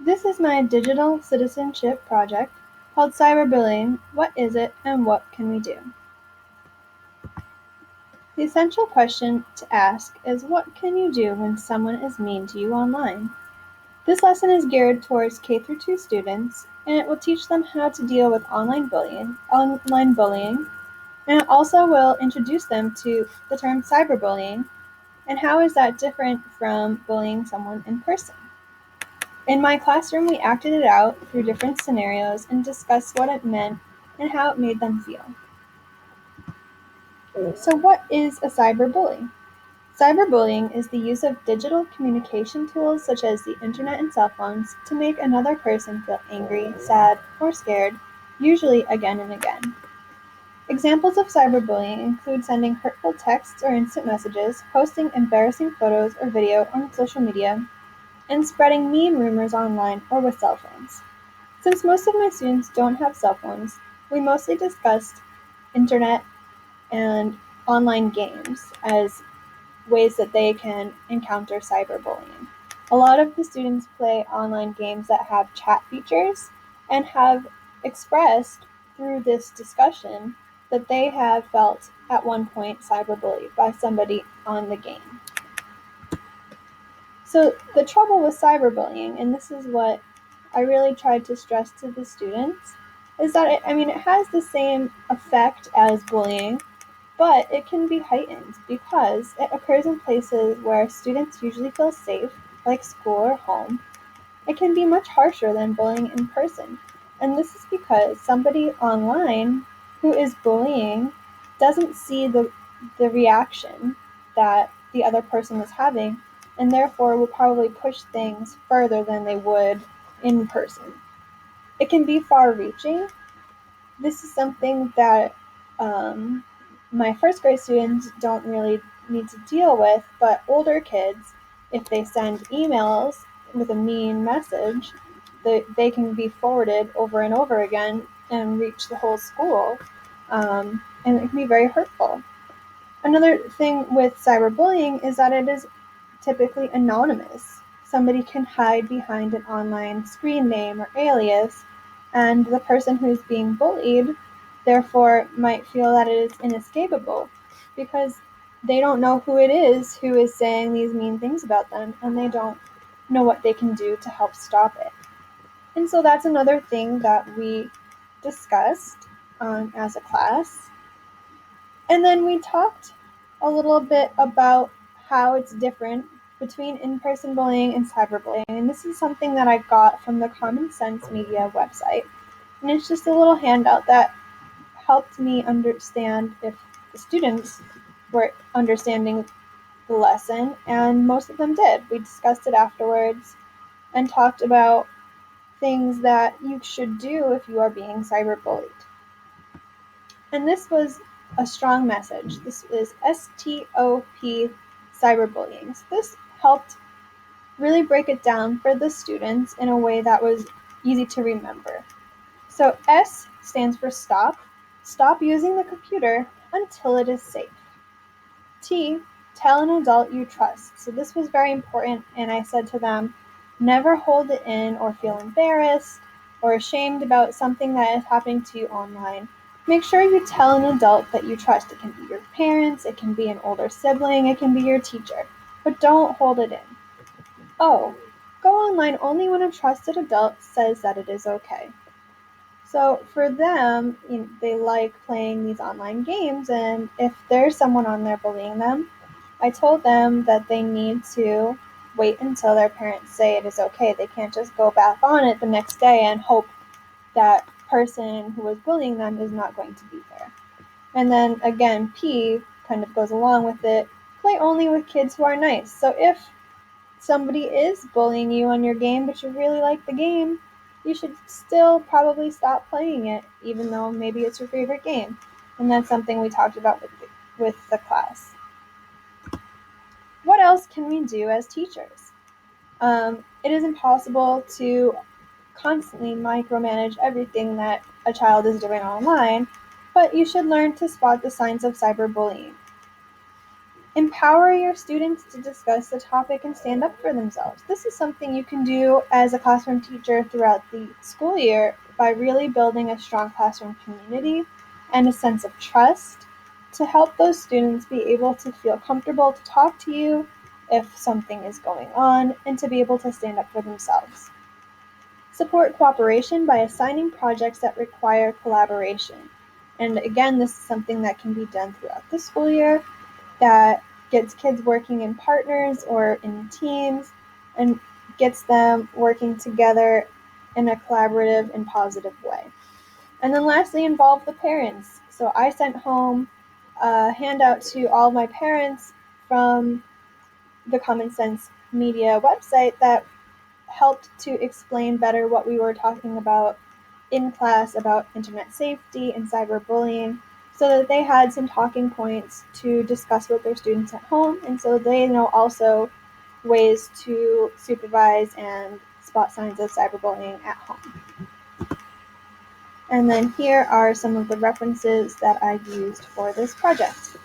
This is my digital citizenship project called Cyberbullying. What is it and what can we do? The essential question to ask is what can you do when someone is mean to you online? This lesson is geared towards K-2 students, and it will teach them how to deal with online bullying, and it also will introduce them to the term cyberbullying and how is that different from bullying someone in person. In my classroom, we acted it out through different scenarios and discussed what it meant and how it made them feel. So what is a cyberbully? Cyberbullying is the use of digital communication tools such as the internet and cell phones to make another person feel angry, sad, or scared, usually again and again. Examples of cyberbullying include sending hurtful texts or instant messages, posting embarrassing photos or video on social media, and spreading mean rumors online or with cell phones. Since most of my students don't have cell phones, we mostly discussed internet and online games as ways that they can encounter cyberbullying. A lot of the students play online games that have chat features and have expressed through this discussion that they have felt at one point cyberbullied by somebody on the game. So the trouble with cyberbullying, and this is what I really tried to stress to the students, is that it has the same effect as bullying, but it can be heightened because it occurs in places where students usually feel safe, like school or home. It can be much harsher than bullying in person, and this is because somebody online who is bullying doesn't see the reaction that the other person is having, and therefore will probably push things further than they would in person. It can be far-reaching. This is something that my first grade students don't really need to deal with, but older kids, if they send emails with a mean message, they can be forwarded over and over again and reach the whole school, and it can be very hurtful. Another thing with cyberbullying is that it is typically anonymous. Somebody can hide behind an online screen name or alias, and the person who's being bullied therefore might feel that it is inescapable because they don't know who it is who is saying these mean things about them, and they don't know what they can do to help stop it. And so that's another thing that we discussed as a class. And then we talked a little bit about how it's different between in-person bullying and cyberbullying. And this is something that I got from the Common Sense Media website. And it's just a little handout that helped me understand if the students were understanding the lesson, and most of them did. We discussed it afterwards and talked about things that you should do if you are being cyberbullied. And this was a strong message. This is STOP cyberbullying. So this helped really break it down for the students in a way that was easy to remember. So S stands for stop. Stop using the computer until it is safe. T, tell an adult you trust. So this was very important, and I said to them, never hold it in or feel embarrassed or ashamed about something that is happening to you online. Make sure you tell an adult that you trust. It can be your parents, it can be an older sibling, it can be your teacher, but don't hold it in. Oh, go online only when a trusted adult says that it is okay. So for them, they like playing these online games, and if there's someone on there bullying them, I told them that they need to wait until their parents say it is okay. They can't just go back on it the next day and hope that person who was bullying them is not going to be there. And then again, P kind of goes along with it. Play only with kids who are nice. So if somebody is bullying you on your game, but you really like the game, you should still probably stop playing it, even though maybe it's your favorite game. And that's something we talked about with the class. What else can we do as teachers? It is impossible to constantly micromanage everything that a child is doing online, but you should learn to spot the signs of cyberbullying. Empower your students to discuss the topic and stand up for themselves. This is something you can do as a classroom teacher throughout the school year by really building a strong classroom community and a sense of trust to help those students be able to feel comfortable to talk to you if something is going on and to be able to stand up for themselves. Support cooperation by assigning projects that require collaboration. And again, this is something that can be done throughout the school year that gets kids working in partners or in teams and gets them working together in a collaborative and positive way. And then lastly, involve the parents. So I sent home a handout to all my parents from the Common Sense Media website that helped to explain better what we were talking about in class about internet safety and cyberbullying so that they had some talking points to discuss with their students at home, and so they know also ways to supervise and spot signs of cyberbullying at home. And then here are some of the references that I used for this project.